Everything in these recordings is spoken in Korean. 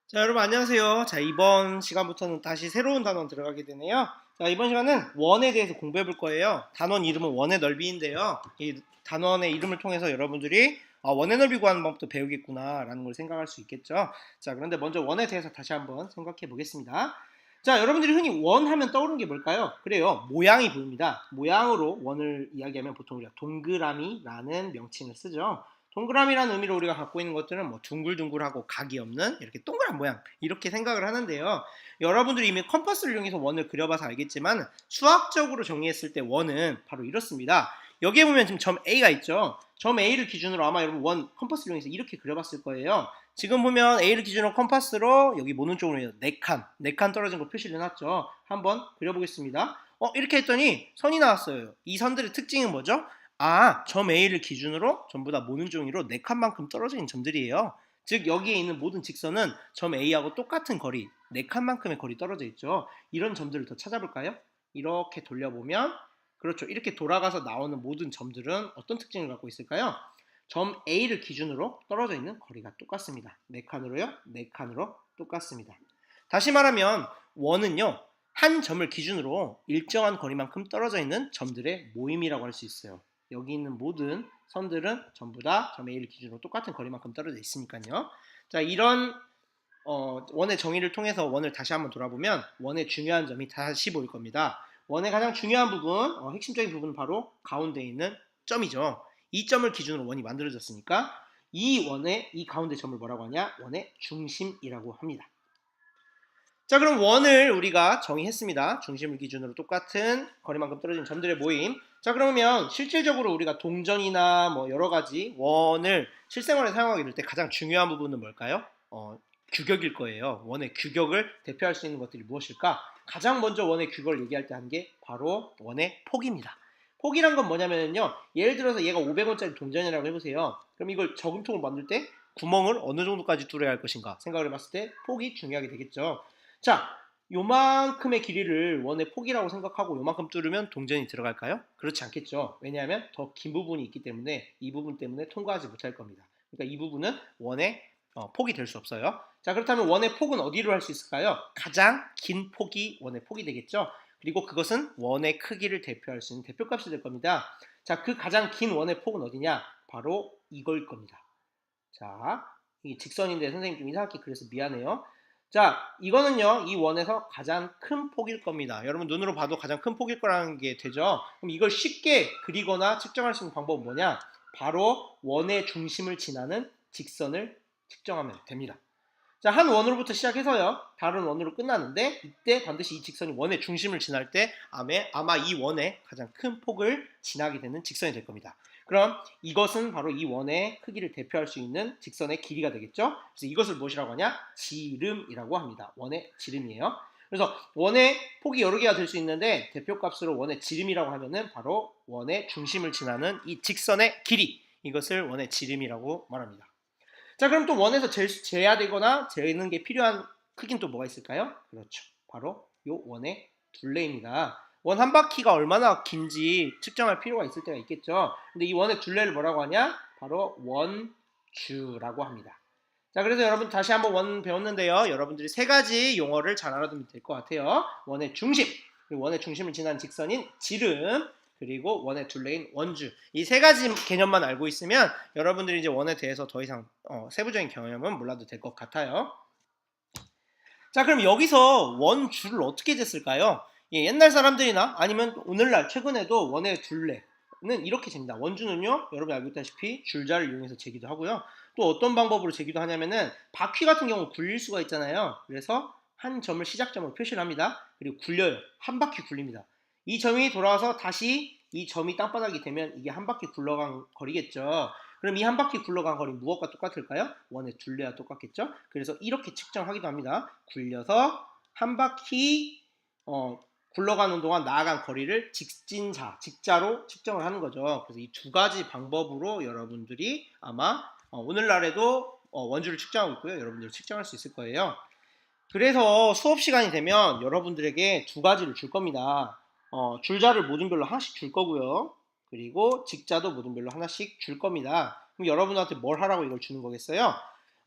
자, 여러분 안녕하세요. 자, 이번 시간부터는 다시 새로운 단원 들어가게 되네요. 자, 이번 시간은 원에 대해서 공부해 볼 거예요. 단원 이름은 원의 넓이인데요. 이 단원의 이름을 통해서 여러분들이 원의 넓이 구하는 방법도 배우겠구나 라는 걸 생각할 수 있겠죠. 자, 그런데 먼저 원에 대해서 다시 한번 생각해 보겠습니다. 자, 여러분들이 흔히 원 하면 떠오르는 게 뭘까요? 그래요. 모양이 보입니다. 모양으로 원을 이야기하면 보통 우리가 동그라미라는 명칭을 쓰죠. 동그라미라는 의미로 우리가 갖고 있는 것들은 뭐 둥글둥글하고 각이 없는 이렇게 동그란 모양 이렇게 생각을 하는데요. 여러분들이 이미 컴퍼스를 이용해서 원을 그려봐서 알겠지만 수학적으로 정리했을 때 원은 바로 이렇습니다. 여기에 보면 지금 점 A가 있죠. 점 A를 기준으로 아마 여러분 원 컴퍼스를 이용해서 이렇게 그려봤을 거예요. 지금 보면 A를 기준으로 컴퍼스로 여기 모는 쪽으로 해서 4칸 떨어진 거 표시를 해놨죠. 한번 그려보겠습니다. 이렇게 했더니 선이 나왔어요. 이 선들의 특징은 뭐죠? 점 A를 기준으로 전부 다 모는 종이로 4칸만큼 떨어져 있는 점들이에요. 즉 여기에 있는 모든 직선은 점 A하고 똑같은 거리, 4칸만큼의 거리 떨어져 있죠. 이런 점들을 더 찾아볼까요? 이렇게 돌려보면 그렇죠. 이렇게 돌아가서 나오는 모든 점들은 어떤 특징을 갖고 있을까요? 점 A를 기준으로 떨어져 있는 거리가 똑같습니다. 4칸으로요? 4칸으로 똑같습니다. 다시 말하면 원은요. 한 점을 기준으로 일정한 거리만큼 떨어져 있는 점들의 모임이라고 할 수 있어요. 여기 있는 모든 선들은 전부 다 점 A를 기준으로 똑같은 거리만큼 떨어져 있으니까요. 자, 이런 원의 정의를 통해서 원을 다시 한번 돌아보면 원의 중요한 점이 다시 보일 겁니다. 원의 가장 중요한 부분, 핵심적인 부분은 바로 가운데 있는 점이죠. 이 점을 기준으로 원이 만들어졌으니까 이 원의 이 가운데 점을 뭐라고 하냐? 원의 중심이라고 합니다. 자, 그럼 원을 우리가 정의했습니다. 중심을 기준으로 똑같은 거리만큼 떨어진 점들의 모임. 자, 그러면 실질적으로 우리가 동전이나 뭐 여러 가지 원을 실생활에 사용하게 될 때 가장 중요한 부분은 뭘까요? 규격일 거예요. 원의 규격을 대표할 수 있는 것들이 무엇일까? 가장 먼저 원의 규격을 얘기할 때 하는 게 바로 원의 폭입니다. 폭이란 건 뭐냐면요. 예를 들어서 얘가 500원짜리 동전이라고 해보세요. 그럼 이걸 저금통을 만들 때 구멍을 어느 정도까지 뚫어야 할 것인가 생각을 해봤을 때 폭이 중요하게 되겠죠. 자, 요만큼의 길이를 원의 폭이라고 생각하고 요만큼 뚫으면 동전이 들어갈까요? 그렇지 않겠죠. 왜냐하면 더 긴 부분이 있기 때문에 이 부분 때문에 통과하지 못할 겁니다. 그러니까 이 부분은 원의 폭이 될 수 없어요. 자, 그렇다면 원의 폭은 어디로 할 수 있을까요? 가장 긴 폭이 원의 폭이 되겠죠. 그리고 그것은 원의 크기를 대표할 수 있는 대표값이 될 겁니다. 자, 그 가장 긴 원의 폭은 어디냐? 바로 이걸 겁니다. 자, 이게 직선인데 선생님 좀 이상하게 그래서 미안해요. 자, 이거는요, 이 원에서 가장 큰 폭일 겁니다. 여러분 눈으로 봐도 가장 큰 폭일 거라는 게 되죠. 그럼 이걸 쉽게 그리거나 측정할 수 있는 방법은 뭐냐? 바로 원의 중심을 지나는 직선을 측정하면 됩니다. 자, 한 원으로부터 시작해서요, 다른 원으로 끝나는데 이때 반드시 이 직선이 원의 중심을 지날 때 아마 이 원의 가장 큰 폭을 지나게 되는 직선이 될 겁니다. 그럼 이것은 바로 이 원의 크기를 대표할 수 있는 직선의 길이가 되겠죠. 그래서 이것을 무엇이라고 하냐? 지름이라고 합니다. 원의 지름이에요. 그래서 원의 폭이 여러 개가 될 수 있는데 대표값으로 원의 지름이라고 하면은 바로 원의 중심을 지나는 이 직선의 길이, 이것을 원의 지름이라고 말합니다. 자, 그럼 또 원에서 재야 되거나 재는 게 필요한 크기는 또 뭐가 있을까요? 그렇죠. 바로 요 원의 둘레입니다. 원 한 바퀴가 얼마나 긴지 측정할 필요가 있을 때가 있겠죠. 근데 이 원의 둘레를 뭐라고 하냐? 바로 원주라고 합니다. 자, 그래서 여러분 다시 한번 원 배웠는데요. 여러분들이 세 가지 용어를 잘 알아두면 될 것 같아요. 원의 중심, 그리고 원의 중심을 지난 직선인 지름, 그리고 원의 둘레인 원주. 이 세 가지 개념만 알고 있으면 여러분들이 이제 원에 대해서 더 이상 세부적인 개념은 몰라도 될 것 같아요. 자, 그럼 여기서 원주를 어떻게 쟀을까요? 예, 옛날 사람들이나 아니면 오늘날 최근에도 원의 둘레는 이렇게 잽니다. 원주는요, 여러분 알고 있다시피 줄자를 이용해서 재기도 하고요. 또 어떤 방법으로 재기도 하냐면은 바퀴 같은 경우 굴릴 수가 있잖아요. 그래서 한 점을 시작점으로 표시를 합니다. 그리고 굴려요. 한 바퀴 굴립니다. 이 점이 돌아와서 다시 이 점이 땅바닥이 되면 이게 한 바퀴 굴러간 거리겠죠. 그럼 이 한 바퀴 굴러간 거리 무엇과 똑같을까요? 원의 둘레와 똑같겠죠. 그래서 이렇게 측정하기도 합니다. 굴려서 한 바퀴 굴러가는 동안 나아간 거리를 직자로 측정을 하는 거죠. 그래서 이 두 가지 방법으로 여러분들이 아마 오늘날에도 원주를 측정하고 있고요. 여러분들 측정할 수 있을 거예요. 그래서 수업 시간이 되면 여러분들에게 두 가지를 줄 겁니다. 줄자를 모든별로 하나씩 줄 거고요. 그리고 직자도 모든별로 하나씩 줄 겁니다. 그럼 여러분한테 뭘 하라고 이걸 주는 거겠어요?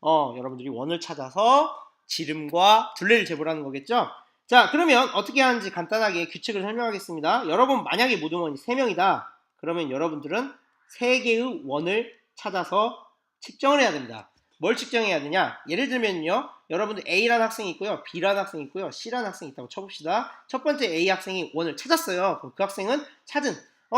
여러분들이 원을 찾아서 지름과 둘레를 재보라는 거겠죠. 자, 그러면 어떻게 하는지 간단하게 규칙을 설명하겠습니다. 여러분 만약에 모든 원이 3명이다. 그러면 여러분들은 3개의 원을 찾아서 측정을 해야 됩니다. 뭘 측정해야 되냐? 예를 들면요. 여러분들 A라는 학생이 있고요. B라는 학생이 있고요. C라는 학생이 있다고 쳐봅시다. 첫 번째 A 학생이 원을 찾았어요. 그럼 그 학생은 찾은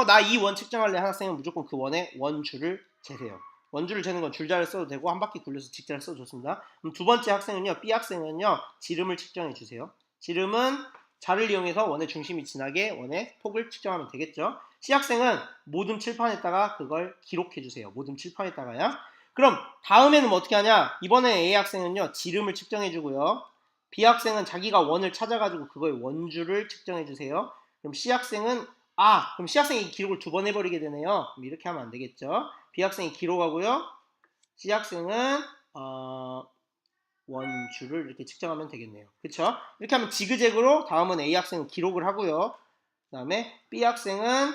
나 이 원 측정할래 한 학생은 무조건 그 원의 원줄을 재세요. 원줄을 재는 건 줄자를 써도 되고 한 바퀴 굴려서 직자를 써도 좋습니다. 그럼 두 번째 학생은요. B 학생은요. 지름을 측정해 주세요. 지름은 자를 이용해서 원의 중심이 지나게 원의 폭을 측정하면 되겠죠. C 학생은 모둠 칠판에다가 그걸 기록해 주세요. 모둠 칠판에다가요. 그럼 다음에는 뭐 어떻게 하냐? 이번에 A 학생은요. 지름을 측정해 주고요. B 학생은 자기가 원을 찾아가지고 그거의 원줄을 측정해 주세요. 그럼 C 학생은 그럼 C 학생이 기록을 2번 해버리게 되네요. 그럼 이렇게 하면 안 되겠죠. B 학생이 기록하고요. C 학생은 원줄을 이렇게 측정하면 되겠네요. 그쵸? 이렇게 하면 지그재그로 다음은 A 학생은 기록을 하고요. 그 다음에 B 학생은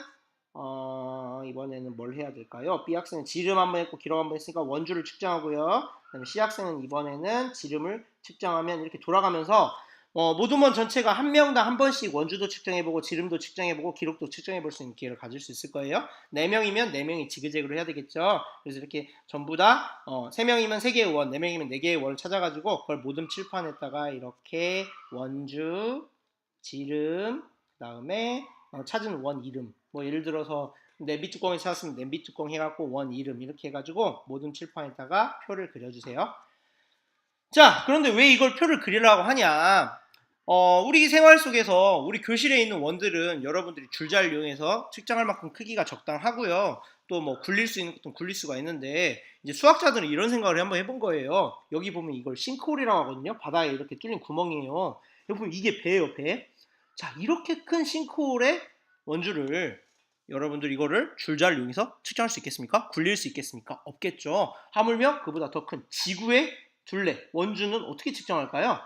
이번에는 뭘 해야 될까요? B 학생은 지름 한번 했고 기록 한번 했으니까 원줄을 측정하고요. 그 다음에 C 학생은 이번에는 지름을 측정하면 이렇게 돌아가면서 모든 원 전체가 한 명당 한 번씩 원주도 측정해보고 지름도 측정해보고 기록도 측정해볼 수 있는 기회를 가질 수 있을 거예요. 4명이면 4명이 지그재그로 해야 되겠죠. 그래서 이렇게 전부 다 3명이면 3개의 원, 4명이면 4개의 원을 찾아가지고 그걸 모든 칠판에다가 이렇게 원주, 지름, 그 다음에 찾은 원 이름 뭐 예를 들어서 냄비 뚜껑을 찾았으면 냄비 뚜껑 해갖고 원 이름 이렇게 해가지고 모든 칠판에다가 표를 그려주세요. 자, 그런데 왜 이걸 표를 그리려고 하냐? 우리 생활 속에서 우리 교실에 있는 원들은 여러분들이 줄자를 이용해서 측정할 만큼 크기가 적당하고요. 또 뭐 굴릴 수 있는 것도 굴릴 수가 있는데 이제 수학자들은 이런 생각을 한번 해본 거예요. 여기 보면 이걸 싱크홀이라고 하거든요. 바다에 이렇게 뚫린 구멍이에요. 여기 보면 이게 배예요, 배. 자, 이렇게 큰 싱크홀의 원주를 여러분들 이거를 줄자를 이용해서 측정할 수 있겠습니까? 굴릴 수 있겠습니까? 없겠죠. 하물며 그보다 더 큰 지구의 둘레, 원주는 어떻게 측정할까요?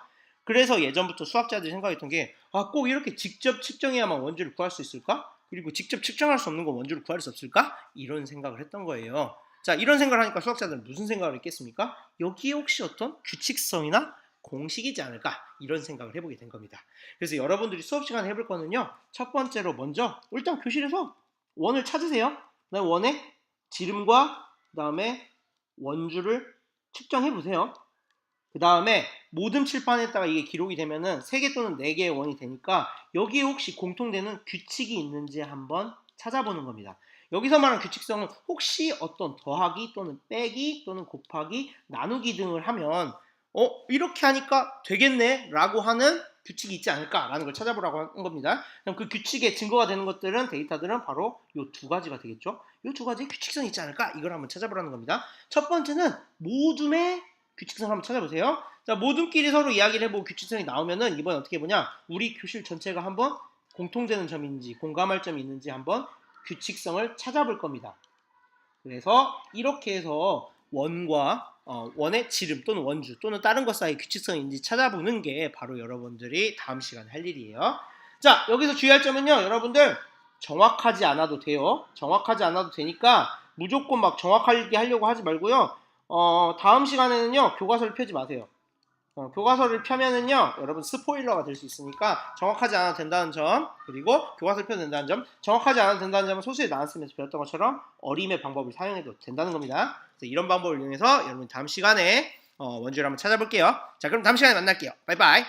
그래서 예전부터 수학자들이 생각했던 게 꼭 이렇게 직접 측정해야만 원주를 구할 수 있을까? 그리고 직접 측정할 수 없는 건 원주를 구할 수 없을까? 이런 생각을 했던 거예요. 자, 이런 생각을 하니까 수학자들은 무슨 생각을 했겠습니까? 여기에 혹시 어떤 규칙성이나 공식이지 않을까? 이런 생각을 해보게 된 겁니다. 그래서 여러분들이 수업 시간에 해볼 거는요. 첫 번째로 먼저 일단 교실에서 원을 찾으세요. 그다음에 원의 지름과 그다음에 원주를 측정해 보세요. 그 다음에 모든 칠판에다가 이게 기록이 되면은 3개 또는 4개의 원이 되니까 여기에 혹시 공통되는 규칙이 있는지 한번 찾아보는 겁니다. 여기서 말하는 규칙성은 혹시 어떤 더하기 또는 빼기 또는 곱하기 나누기 등을 하면 이렇게 하니까 되겠네 라고 하는 규칙이 있지 않을까라는 걸 찾아보라고 하는 겁니다. 그럼 그 규칙의 증거가 되는 것들은 데이터들은 바로 이 2가지가 되겠죠. 이 2가지 규칙성이 있지 않을까 이걸 한번 찾아보라는 겁니다. 첫 번째는 모둠의 규칙성 한번 찾아보세요. 자, 모둠끼리 서로 이야기를 해보고 규칙성이 나오면은 이번에 어떻게 보냐? 우리 교실 전체가 한번 공통되는 점이 있는지 공감할 점이 있는지 한번 규칙성을 찾아볼 겁니다. 그래서 이렇게 해서 원과 원의 지름 또는 원주 또는 다른 것 사이의 규칙성이 있는지 찾아보는 게 바로 여러분들이 다음 시간에 할 일이에요. 자, 여기서 주의할 점은요. 여러분들 정확하지 않아도 돼요. 정확하지 않아도 되니까 무조건 막 정확하게 하려고 하지 말고요. 다음 시간에는요, 교과서를 펴지 마세요. 교과서를 펴면은요, 여러분 스포일러가 될 수 있으니까 정확하지 않아도 된다는 점, 그리고 교과서를 펴도 된다는 점, 정확하지 않아도 된다는 점은 소수에 나눴으면서 배웠던 것처럼 어림의 방법을 사용해도 된다는 겁니다. 그래서 이런 방법을 이용해서 여러분 다음 시간에 원주를 한번 찾아볼게요. 자, 그럼 다음 시간에 만날게요. 바이바이.